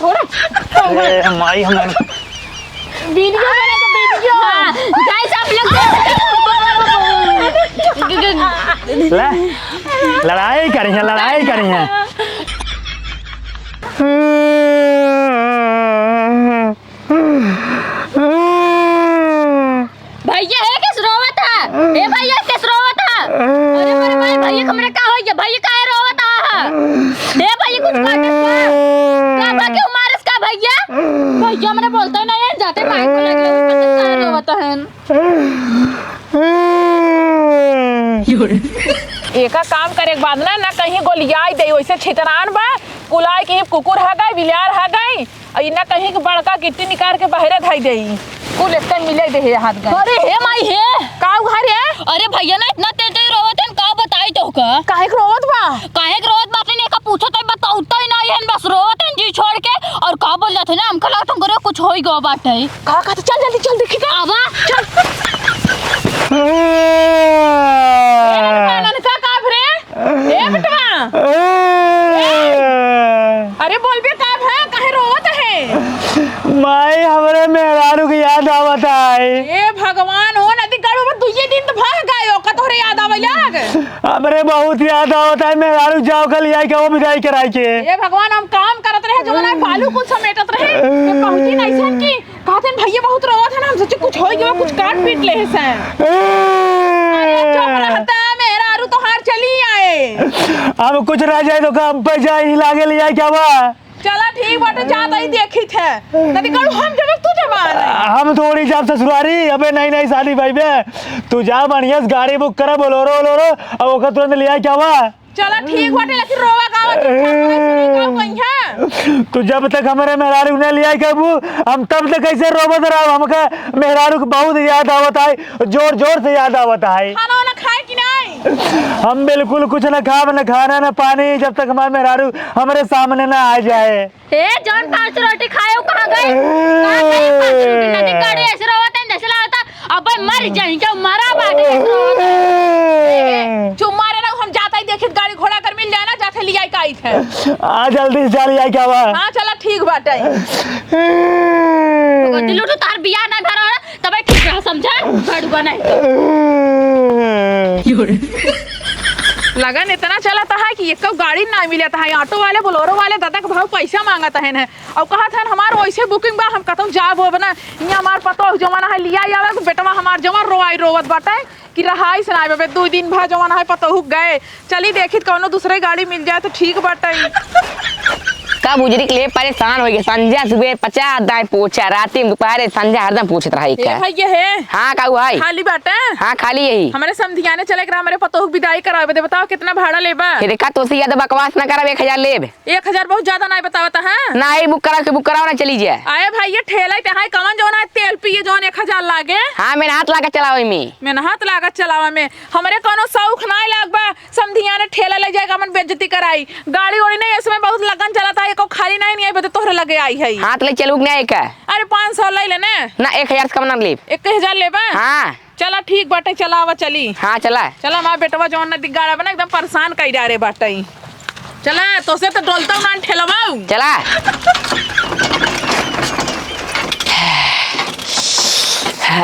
थोड़ा माई हमारे वीडियो बना तो वीडियो गाइस आप लोग लड़ाई करी है भैया है किस रोवा था ए भैया किस रोवा था अरे मेरे भाई भैया हमरा का हो गया भैया काहे रोवा था ए भैया कुछ काटे का बाकी उमारस का भैया भैया मैंने बोलता नहीं है जाते माइक को लगे पता काहे रोवा था एका काम करे के बाद ना कहीं गोलियाई दे वैसे छितरान बा कुलाय के कुकुर हा गई बिलार हा गई और ना कहीं के बड़का गिट्टी निकाल के बाहर धाई देई कुल एक मिले दे हाथ गए अरे हे माई हे का घर है अरे भैया ना इतना तेज रोवत है का बताई तो का काहे के रोवत बा बात ने का पूछो तो बताऊता ही नहीं है बस रोवत है जी छोड़ के और का बोल जाते ना हमका लगता करे कुछ होई गो बाटे का तो चल जल्दी चल देखी का आवा चल का भरे ए बेटवा अरे बोल बे का है काहे रोवत है माई हमारे मेहरारू की याद आवत है ए भगवान हो नदी गड़ो में दुइये दिन तो भाग गयो का तोरे याद आवैलाग हमरे बहुत याद आवत है मेहरारू जाओ कल आई के वो विदाई कराई के ए भगवान हम काम करत रहे जो ना बालू कुछ समेटत रहे तो पहुंची नहीं सन की कहते भैया बहुत रोवत है ना हम सोचे कुछ हो गया कुछ काट पीट ले से अरे चुप रहता मेहरारू तो हार चली आए अब कुछ रह जाए तो काम पे जाए लागे ले जाए क्या बा चला ठीक बाटे जाता ही देखी थे नदी गड़ो हम जब तू जवान हम थोड़ी जाब ससुरारी अबे नहीं शादी भाई बे तू जा बढ़िया गाड़ी बुक करा बोलोरो अब ओकर तुरंत ले आए क्या बा चला ठीक बाटे लेकिन रोवा गावा तू जब तक हमारे मेहरारू ने लिया कबू हम तब तक कैसे रोबत रहा हमका मेहरारू को बहुत याद आवत है जोर जोर से याद आवत है खाना वाना खाए कि नहीं हम बिल्कुल कुछ न खाब न खाना न पानी जब तक हमारे मेहरारू हमारे सामने न आ जाए ए जान 5 रोटी खाए हो कहां गए कहां गए 5 रोटी नदी गाड़ी ऐसे रोवत है जैसे लगता अब मर जाए क्या मारा बाटे चुप मारे ना हम जाता ही देखित गाड़ी घोड़ा कर मिल जाए ना जाते लिया का आई थे आ जल्दी से चल आई क्या बा हां चला ठीक बाटे दिलू तो तार बियाह ना भरा तबे ठीक रह समझा गाड़ी बनाई लगन इतना चलाता है कि एक गाड़ी ना मिलता है ऑटो वाले बोलोरो वाले दादा के भाव पैसा मांगता है ना और कहा था हमार वैसे बुकिंग बा हम कहता जाब हो बना ये हमार पतो जमाना है लिया आवे बेटवा हमार जमा रोवत बाटे कि रहाई सुनाई बे 2 दिन भा जमाना है पतो हुक गए चली देखित कोनो दूसरे गाड़ी मिल जाए तो ठीक बाटे का बुजरी के लिए परेशान हो गए संध्या सुबह 50 दाई पूछा राती में दोपहर संध्या हरदम पूछत रही का भैया है हां का भाई खाली बाटे हां खाली यही हमारे समधियाने चले के हमारे पतो हुक विदाई करावे दे बताओ कितना भाड़ा लेबा फिर का तो ज्यादा बकवास ना करब 1000 लेब 1000 बहुत ज्यादा नहीं बतावता है नहीं बुक कराओ ना चली जाए आए भाई ये ठेला ते हाय कवन जोन है तेल पिए जोन 1000 लागे हां मैंने हाथ लगा चलावे में हाथ लागत चलावा में हमरे कोनो शौक नहीं लागबा समधियाने ठेला ले जाएगा मन बेइज्जती कराई गाड़ी ओड़ी नहीं इसमें बहुत लगन चलाता है को खाली नहीं बता तोहरे लगे आई है हाथ ले चलू नहीं का अरे 500 ले लेने ना 1000 से कम ना लेब 1000 लेबा हां चला ठीक बाटे चलावा चली हां चला मां बेटवा जोन नदी गाड़ा बना एकदम परेशान कई डारे बाटे चला तो से तो डोलता ना ठेलवाऊ चला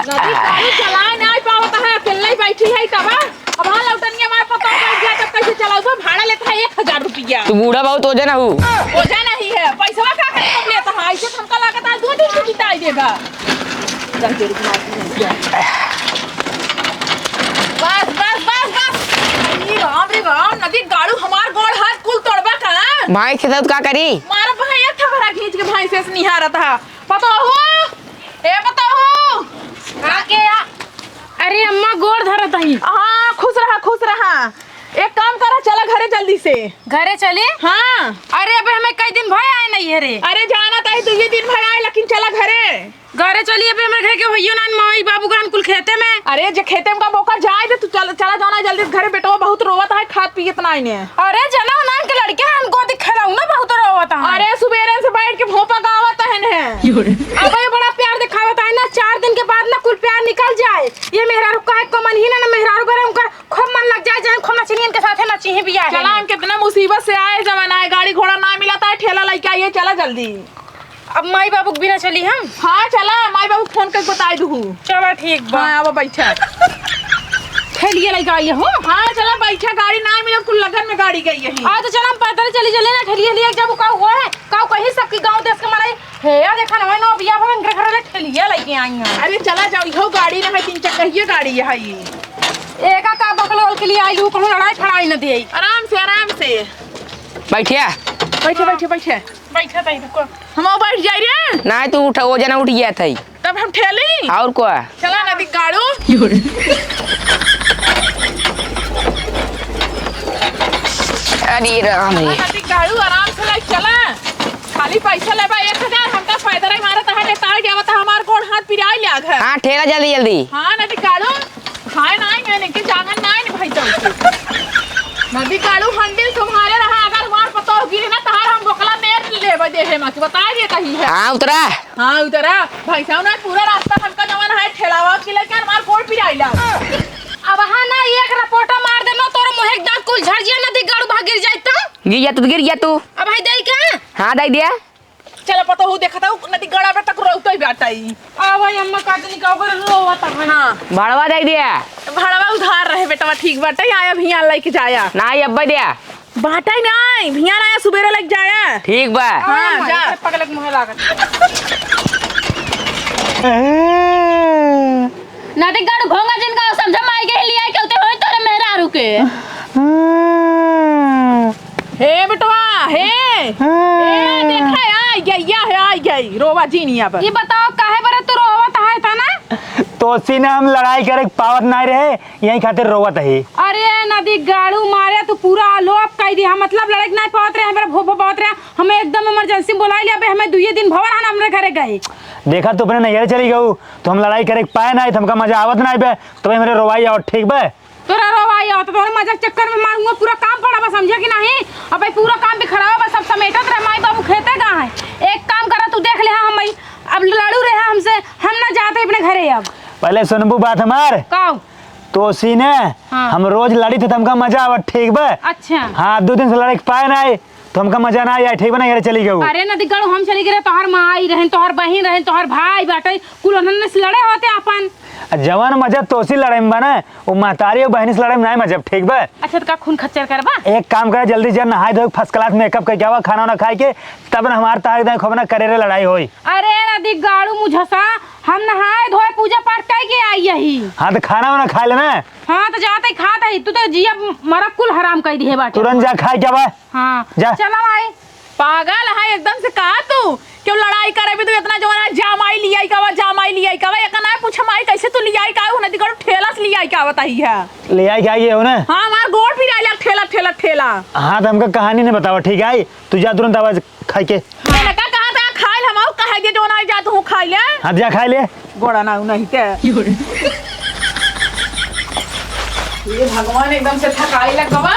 नदी गाड़ी चला नहीं पावता है अकेले ही बैठी है तबा अब हां लौटनिया मार पता पड़ गया तब कैसे चलाऊ तो भाड़ा लेता है 1000 रुपया तू बूढ़ा बहुत हो जाना हूं हो जाना ही है पैसा का कम लेता है ऐसे हमका लागत है 2 दिन की बिताई देगा बस राम नदी गाड़ू हमार गोड़ हाथ कुल तोड़बा का भाई से तो का करी मारा भाई एक थबरा खींच के भाई से निहारा था पता हो ए पता हो आके अरे अम्मा गोड़ धरत है हां खुश रहा एक काम करा चला घरे जल्दी से घरे चले हां अरे अबे हमें कई दिन भाई आए नहीं है रे अरे जाना था 2 दिन भर आए लेकिन चला घरे चलिए अबे हमारे घर के भैया ना माई बाबू का कुल खेते में अरे जे खेते में का बोका जाए दे तू चला जाना जल्दी घरे बेटवा बहुत रोवत है खात पियत नहीं ने अरे जना नाम के लड़के हमको दिखलाऊ ना बहुत रोवत है अरे सुबेरे से बैठ के भोपा गावत है ने अब ये बड़ा प्यार दिखावत है ना 4 दिन के बाद ना कुल प्यार निकल जाए ये मेहरारू का को मन ही ना मेहरारू करे उनका खूब मन लग जाए जहां खूब नचनियन के साथ नची है बियाह चला हम कितना मुसीबत से आए जमाना है गाड़ी घोड़ा ना मिला था ठेला लेके आइए चला जल्दी अब माई बाबू के बिना चली हम। हाँ चला माई बाबू फोन करके बता दूँ। चलो ठीक बा। हाँ अब बैठा ठेलिए लगा आई हो। हाँ चला बैठा गाड़ी ना मिले कुल लगन में गाड़ी गई यही। आ तो चल हम पैदल चली चले ना ठेलिए लिए जब का हुआ है का कहीं सबकी गांव देश के मारे हे या देखा ना नो बिया भवन घर घर ठेलिए लेके आई हैं। अरे चला जाओ इहो गाड़ी ना है 3 चक्किया गाड़ी है ये। एका का बकलोल के लिए आई हूं कहूं लड़ाई फड़ाई न देई। आराम से बैठिया बैठे बैठा तई रुको। हम बैठ जाई रे। नहीं तू उठ वो जना उठ गया था तब हम ठेली और को चला नदी गाड़ू। अरे राम रे नदी गाड़ू आराम से लाइक चला खाली पैसा लेबा 1000 हमका फायदा रही मारा तहा लेता गया बता हमार गोड़ हाथ पिराई ले आघ। हाँ ठेला जल्दी जल्दी। हाँ नदी गाड़ू खाए ना मैंने के जागन ना नहीं भाई चल नदी गाड़ू हंडिल तुम्हारे रहा अगर मार पतो गिरे ना तहार हम बोकला नेर लेबा दे है मां बता दे कही है। हाँ उतरा। हाँ उतरा भाई साहब ना पूरा रास्ता हमका जवन है ठेलावा के लेके मार गोड़ पिराई ला। अब हां ना एक रपोटा मार देनो तोर मुंह एकदम कुल झड़जिया नदी गाड़ू भाग गिर जाई त गिर गया तू। अब भाई देई का। हाँ दे दिया। चलो पता हो देखा था नदी गड़ा पे तक रोतो ही बैठा ही। आ भाई अम्मा काटनी का ऊपर रोवत है। हाँ भाड़वा दे दिया। भाड़वा उधार रहे बेटा ठीक बाटे आया भैया लेके जाया नहीं अब दिया बाटा ही नहीं भैया आया सुबेरे लग जाया। ठीक बा। हाँ जा पगलक मुंह लागत। नदी गाड़ू घोंगा जिनका समझ में आई गई लिया कहते होई तोरे मेहरा रुके। हे बेटवा हे देखा आई गई रोवा जीनिया पर। ये बताओ काहे बरे तू रोवत है था ना। तो सीने हम लड़ाई करे पावत नहीं रहे यही खातिर रोवत है। अरे नदी गाड़ू मारे तू पूरा लोप कह दिया मतलब लड़ाई नहीं पावत रहे हमारे भो पावत रहे हमें एकदम इमरजेंसी बुला लिया बे हमें 2 दिन भवन हमरे घरे गए। देखा तू अपने नैहर चली गऊ तो हम लड़ाई करे पाए नहीं तो हमका मजा आवत नहीं बे तो मेरे रोवाई और ठीक बे। तोरा रोवाई हो तो तोरे मजाक चक्कर में मारूंगा पूरा काम पड़ा बस समझे कि नहीं। अब भाई पूरा काम भी खराब बस सब समेटत रहे माई बाबू खेते कहाँ है। एक काम करा तू देख ले हम अब लड़ू रहे हमसे हम ना जाते अपने घरे। अब पहले सुनबू बात हमार कहो तो सीने हाँ। हम रोज लड़ी थे तो हमका मजा आवत ठीक बे। अच्छा हाँ 2 दिन से लड़ाई पाए नहीं तो हमका मजा ना आया ठीक बे ना चली गऊ। अरे नदी गाड़ू हम चली गए तोहर माई रहन तोहर बहन रहन तोहर भाई बाटे कुल उन्होंने से लड़े होते अपन। जवान मजा तोसी लड़ाई में बना वो महतारी और बहनी से लड़ाई में नहीं मजा ठीक बे। अच्छा तो का खून खच्चर करबा। एक काम करे जल्दी जल्दी नहाए धोए फर्स्ट क्लास मेकअप करके आवा खाना वाना खाए के तब न हमार तारीख दाई खोबना करे लड़ाई होई। अरे नदी गाड़ू मुझसा हम नहाए धोए पूजा पाठ करके आई यही। हाँ तो खाना वाना खा लेना। हाँ तो जाते ही खाता ही तू तो जिया मरा कुल हराम कर दी है बाटे। तुरंत जा खाए क्या बा। हाँ जा। चलो आई पागल है एकदम से कहा तू क्यों लड़ाई करे भी तू इतना जवाना जामाई लियाई का एक ना पूछ माई कैसे तू लियाई का हो नदी गाड़ू ठेला से लियाई का बताई है। ले आई क्या ये हो ना। हाँ हमार गोड़ पिराई ला ठेला। हाँ तो हमका कहानी नहीं बतावा ठीक है तू जा तुरंत आवाज खाए के। मैंने कहा था खाइल हम कहे दे जो ना जा तू खाई ले। हाँ जा खाए ले गोड़ा ना नहीं ते ये भगवान एकदम से थकाई लग गवा।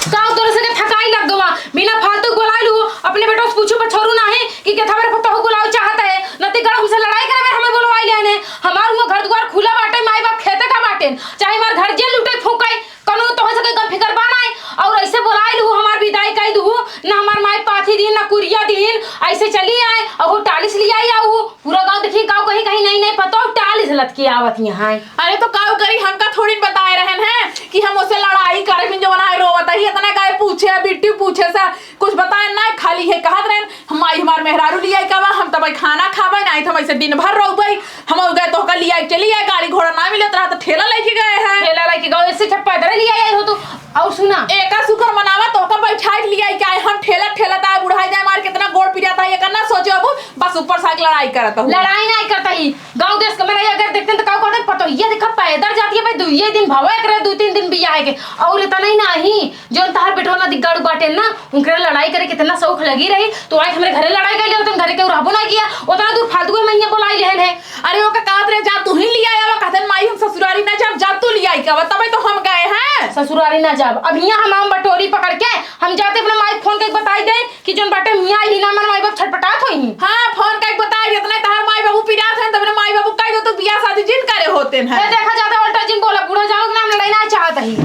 काऊ तोरे से थकाई लग गवा बिना फालतू बोलाई लू अपने बेटो से पूछो छोरू नहीं कि के थमरे पतो बुलाओ चाहता है नती गड़ हमसे लड़ाई करे हमें बोलवाई लेने हमार घर द्वार खुला बाटे माई बाप खेते का बाटे चाहे हमार घर जेल लूटे फूकाई कनो तो हो सके का फिकर बनाए और ऐसे बोलाई लू हमार विदाई कई दू ना हमार माई पाथी दिन ना कुरिया दिन ऐसे चली आए और वो टालिस ले आई आऊ पूरा गांव देखी गांव कहीं कहीं नहीं पता टालिस लत की आवत यहां। अरे तो काऊ करी हमका थोड़ी बताए रहन है कि हम उससे लड़ाई करे बिन जो बनाए रोवत है इतना गाय पूछे बिट्टी पूछे सा कुछ बताए ना खाली है कहत रहन हमारी हमार मेहरारू लिया कावा हम तब खाना खाबे ना हम ऐसे दिन भर रहबै हम गए तो का लिया चली आए गाड़ी घोड़ा ना मिलत रहा तो ठेला लेके गए हैं ठेला लेके गांव से छप्पा इधर लिया आई हो तो और सुना एका सुकर मनावा तो का बैठाई लिया क्या हम ठेला ता बुढ़ाई जाए मार कितना गोड़ पिरिया था ये करना सोचे अब बस ऊपर से लड़ाई करता हूं। लड़ाई नहीं करता ही गांव देश का मेरा अगर देखते तो का कहते पता ये देखा पैदल जाती है भाई 2 दिन भवा करे 2-3 दिन भी आएगे और इतना ही नहीं जो तार बेटो ना दिगाड़ू बाटे ना उनके लड़ाई करे कितना शौक लगी रही तो आज हमारे घरे लड़ाई कर लिया तुम घरे के रहबो ना किया उतना दूर फालतू में मैया बुलाई लेन है। अरे वो का कहत रे जा तू ही लिया आया कहतन माई हम ससुरारी ना जा तू लिया का तब तो हम गए हैं ससुरारी ना जा अब यहाँ हम बटोरी पकड़ के हम जाते अपने माई फोन के बताई दे कि जोन बाटे मियां ही ना मन माई बाप छटपटात होई। हां फोन का बताई इतना तार माई बाबू पिरात हैं तब माई बाबू कह दो तो बियाह शादी जिन करे होते हैं। ये देखा जाता उल्टा जिन बोला बूढ़ा जाओ के नाम लड़ाई ना चाहता ही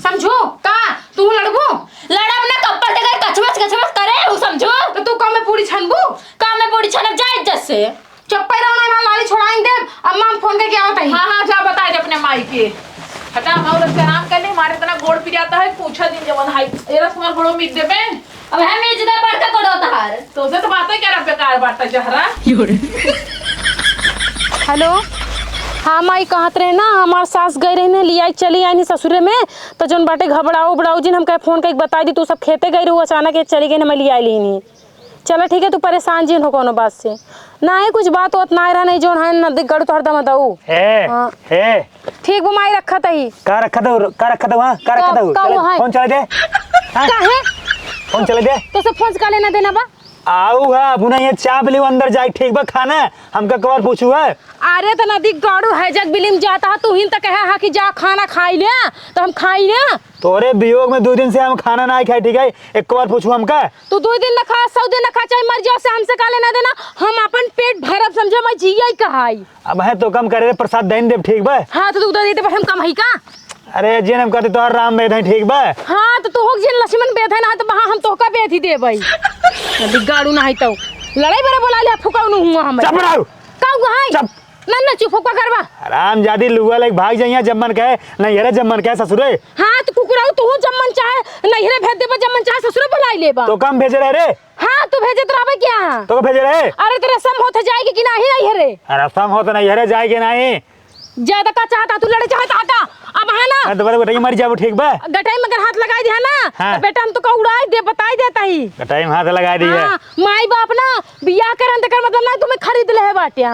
समझो का तू लड़बो लड़ब ना कप्पल देकर कचमच करे वो समझो तो तू का मैं पूरी छन बनबू काम में बूढ़ी छनक जाए इज्जत से। चप्पे रहो ना लाली छोड़ाई दे। अम्मा हम फोन करके आवत है। हाँ हाँ जा बता दे अपने माई के। हटा हम लोग से आराम कर ले, हमारे इतना गोड़ पिराता है पूछा दिन जवन हाई ये रस तुम्हारे गोड़ों में दे पे। अब हम इज्जत बढ़ के करो तार। तो उसे तो बातें क्या रहा बेकार बात जहरा। हेलो हाँ माई कहत रहे ना हमार सास गई रही ना लिया चली आई ससुरे में तो जोन बाटे घबराओ उबड़ाओ जिन हम कहे फोन करके बता दी तू सब खेते गई रहू अचानक ये चली गई ना मैं लिया ली नहीं। चलो ठीक है तू परेशान जिन हो कोनो बात से ना है कुछ बात होत ना रहा नहीं जोन है नदी गड़ तो हरदम दऊ है है ठीक वो माई रखा तही का रखा था वहाँ का रखा था का वो है? फोन चले दे काहे फोन चले दे तो सब फोन का लेना देना बा आऊगा पुनः ये चाप लियो अंदर जाए ठीक बा खाना हमका कवर पूछू है। अरे तो नदी गाड़ू है जग बिलिम जाता है तू हिन तक कहे हा कि जा खाना खाई ले तो हम खाई ले। तोरे वियोग में 2 दिन से हम खाना ना खाए ठीक है एक बार पूछू हमका तू 2 दिन न खा 100 दिन न खा चाहे मर जाओ से हमसे का लेना देना हम अपन पेट भरब समझे मैं जिया ही कहाई। अब है तो कम करे रे प्रसाद देन देव ठीक बा। हाँ तो तू देते पर हम कम है का। अरे जे हम कहते तोहर राम वेद है ठीक बा। हाँ तो तू हो जिन लक्ष्मण बेद है ना तो वहां हम तो का बेद ही देबई नदी गाड़ू ना है तो लड़ाई बड़ा बोला ले फुकाऊ न हुआ हम चुप रहो काऊ है चुप ना ना चुप होका करवा राम जादी लुआ लाइक भाग जाइया जब मन कहे नहीं हेरे जब मन कहे ससुरे। हाँ तो कुकुराऊ तू जब मन चाहे नहीं रे भेज देबा जब मन चाहे ससुर बुलाई लेबा तो कम भेजे रहे रे। हाँ तू भेजे तो रहबे क्या तो भेजे रहे अरे तेरे सम होते जाएगी कि नहीं रे अरे सम हो तो नहीं हेरे जाएगी नहीं ज्यादा का चाहता तू लड़े चाहता था अब है ना दोबारा बेटा मर जाओ ठीक बा। गटाई में अगर हाथ लगाई दिया ना हाँ। तो बेटा हम तो का उड़ाई दे बताई देता ही टाइम हाथ लगा दी है हाँ, माई बाप ना बियाह करन तकर मतलब ना तुम्हें खरीद ले है बाटिया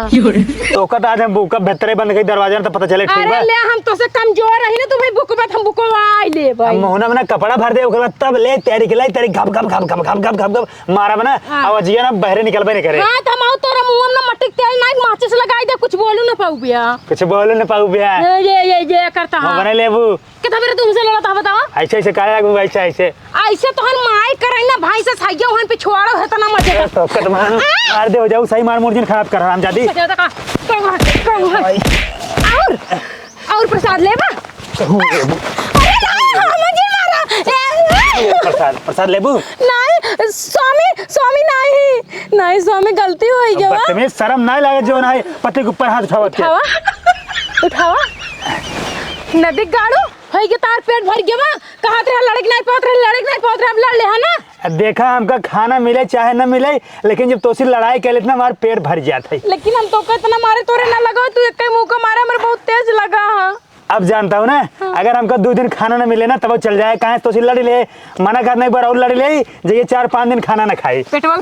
तो कत आज हम बुक बेहतरे बंद कई दरवाजा तो पता चले ठीक अरे बा। ले हम तो से कमजोर रही ना तुम्हें बुक बात हम बुको आई ले भाई हम मोहना में कपड़ा भर दे ओकर बाद तब ले तैयारी के लाई तेरी घप घप घप घप घप घप घप घप मारा बना अब जिया ना बहरे निकलबे नहीं करे। हां तो हम तोरा मुंह में ना मट्टी तेल ना माचिस लगाई दे कुछ बोलू ना पाऊ बिया कुछ बोल न पाऊ बिया ये करता हम हां बने लेबू कितना मेरे तुमसे लड़ा था बताओ ऐसे ऐसे काहे लागू ऐसे ऐसे ऐसे तो हर माई करे ना भाई से साइया वहां पे छोड़ो है तना मजे का तो कट मार दे हो जाऊ सही मार मुर्जिन खराब कर हम जादी मजे का और प्रसाद लेबा प्रसाद लेबू नहीं स्वामी नहीं स्वामी गलती हो गई बा तुम्हें शर्म नहीं लागे जो ना पति के ऊपर हाथ उठावा उठावा नदी गाड़ू है के तार पेट भर गया बा कहां रे लड़क नहीं पहुंच रहे अब लड़ ले है ना। देखा हमका खाना मिले चाहे न मिले लेकिन जब तोसी लड़ाई के इतना हमारा पेट भर जाता है लेकिन हम तो इतना मारे तोरे ना लगा तू एक मुंह को मारा मेरे बहुत तेज लगा हां अब जानता हूँ ना अगर हमको 2 दिन खाना न मिले ना तब चल जाए कहाँ तो लड़ी ले मना करने एक बार और लड़ी ले जाइए 4-5 दिन खाना न खाई पेटवा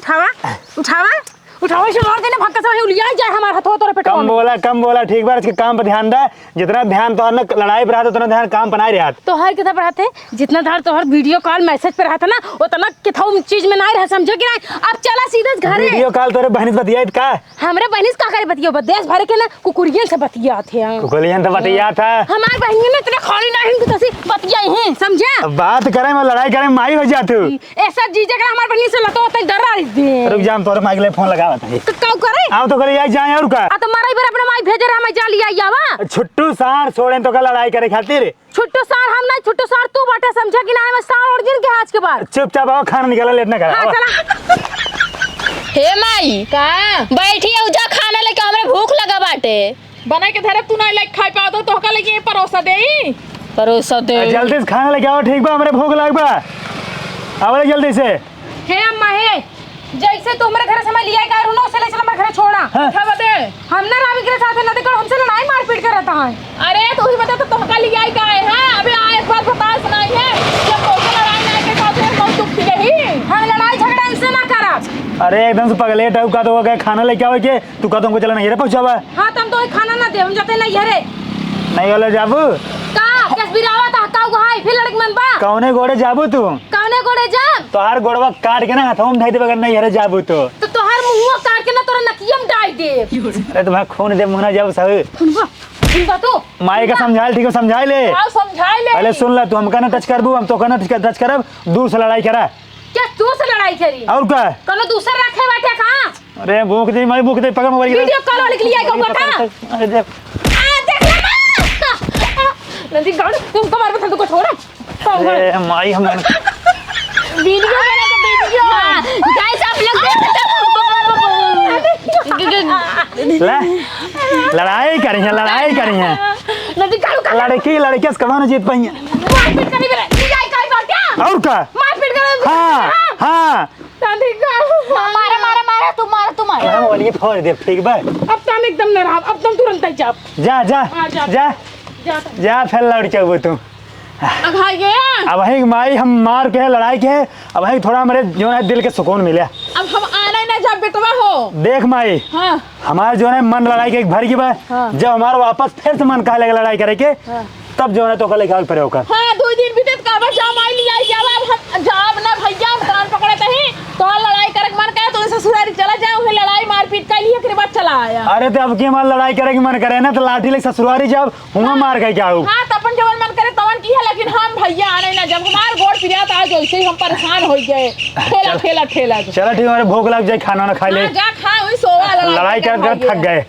उठावा से मार देने भक्का से उलिया जाए हमारा हाथों तोरे पेटवा कम बोला ठीक बार इसके काम पर ध्यान दे जितना ध्यान तो न लड़ाई पर रहा उतना ध्यान काम पर नहीं रहा तो हर कितना पढ़ाते जितना धार तो हर वीडियो कॉल मैसेज पे रहा था ना उतना किथा चीज में नहीं रह समझो कि नहीं। अब चला सीधा घर वीडियो कॉल तोरे बहन से बतिया का हमरे बहन का करे बतिया देश भर के ना कुकुरियन से बतिया थे कुकुलियन तो बतिया था हमार बहन ने इतने खाली नहीं कि तसी बतिया हैं समझा बात करे में लड़ाई करे माई हो जा तू ऐसा जीजे का हमार बहन से लतो होता डरा दे रुक जा हम तोरे माइक ले फोन लगावत है काऊ करे आओ तो करे आई जाए और का आ तो मारा बार अपने माई भेजे रहा मैं जा लिया आवा छुट्टू सार छोड़े तो का लड़ाई करे खातिर छुट्टू सार हम नहीं छुट्टू सार तू बाटे समझा कि नहीं मैं सार ओरिजिन के आज के बाद चुपचाप आओ खाना निकाला लेट ना हां करा चला हे माई का बैठी है उजा खाना लेके हमरे भूख लगा बाटे बना के धरे तू ना लाइक खाई पाओ तो का लगी परोसा देई परोसा दे जल्दी से खाना लेके आओ ठीक बा हमरे भूख लाग बा आओ जल्दी से हे अम्मा हे जैसे तुमरे घर से मैं लिया का रुनो से ले चला मेरे घर छोड़ा हाँ। क्या बते हम ना रावी के साथ ना देखो हमसे लड़ाई मारपीट कर रहता है। अरे तू ही बता तो का लिया का है हां अबे आए एक बार बता सुनाई है जब कोई लड़ाई ना के साथ है बहुत दुख रही हम लड़ाई झगड़ा इनसे ना करब। अरे एकदम से पगले टाइप का तो हो गया खाना लेके आओ के तू का तुमको चला नहीं रे पहुंचावा हां तुम तो खाना ना दे हम जाते नहीं रे नहीं वाला जाबू का केस बिरावा था काऊ गहाई फिर लड़क मन बा कौने गोड़े जाबू तू कौने गोड़े जा तोहार गोड़वा काट के ना हाथों में धई दे बगैर नहीं हरे जाबू तो तोहर मुंह काट के ना तोरा नकियम डाल दे अरे तुम्हारा खून दे मुंह ना जाबू सब सुनबा तू माई का समझाइल ठीक है समझाई ले आओ समझाई ले पहले सुन ला तू हमका ना टच करबू हम तो का ना टच करब दूर से लड़ाई करा क्या तू से लड़ाई करी और का कोनो दूसरा रखे बैठे कहां अरे भूख दे मैं भूख दे पकड़ मोबाइल वीडियो कॉल वाले के लिए आएगा बता अरे देख नदी गाड़ तुमको मार बता तुमको छोड़ा अरे माई हम वीडियो बना के वीडियो गाइस आप लोग देख सकते हो लड़ाई करी है नदी कालू का लड़की लड़के से कमाना जीत पाई मारपीट करनी बेरे लियाई काय बात क्या और का मारपीट कर हाँ नदी का मारा मारा मारा तू मारा हम वाली फोड़ दे ठीक बा अब तुम एकदम नाराज, अब तुम तुरंत ही जा। जा जा हाँ, जा। जा जा फिर लड़के वो तू भाई अब है माई हम मार के लड़ाई के अब है थोड़ा मेरे जो है दिल के सुकून मिले। अब हम आना ही ना जब बेटवा हो। देख माई हाँ हमारे जो है मन लड़ाई के भर की बात जब हमारा वापस फिर से मन कहा लगे लड़ाई करे के तब जो है तो कल लेके पड़े होकर हाँ 2 दिन बीते का बस जाम आई लिया जावा हम जाब ना भैया हम कान पकड़े तही तो लड़ाई करे मन करे तो ससुरारी चला जाए उन्हें लड़ाई मारपीट कर लिया फिर बाद चला आया। अरे तो अब की हमारा लड़ाई करे की मन करे ना तो लाठी ले ससुरारी जब हुआ मार के क्या हाँ तो अपन जब मन करे तवन की है लेकिन हम भैया आने ना जब हमार गोड़ पिरियात आज वैसे ही हम परेशान हो गए ठेला चलो ठीक है भूख लग जाए खाना ना खा ले जा खा वही सोवा लड़ाई कर थक गए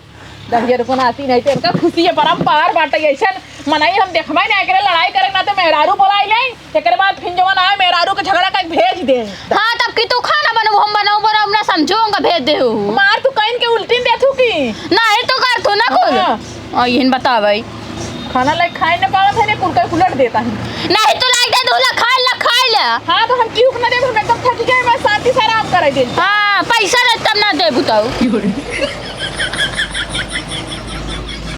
10 रुपया आती नहीं तो इनका खुशी है परम्पार बाटे ऐसा मनाई हम देखबा नहीं करे लड़ाई करे ना तो मेहरारू बोलाई ले एक बाद फिर जवन आए मेहरारू के झगड़ा का भेज दे। हां तब की तू खाना बनाओ हम बनाओ पर हम ना समझोंगा भेज दे हो मार तू कहीं के उल्टी दे तू की नहीं तो कर तू ना खुद और यही बता भाई खाना लाइक खाए ना पावत है ने कुलकर उलट देता है नहीं तो लाइक दे दूला खा ले हाँ तो हम क्यों ना दे हम एकदम थक गए मैं शांति से आराम करे दे। हां पैसा तब ना दे बुताऊ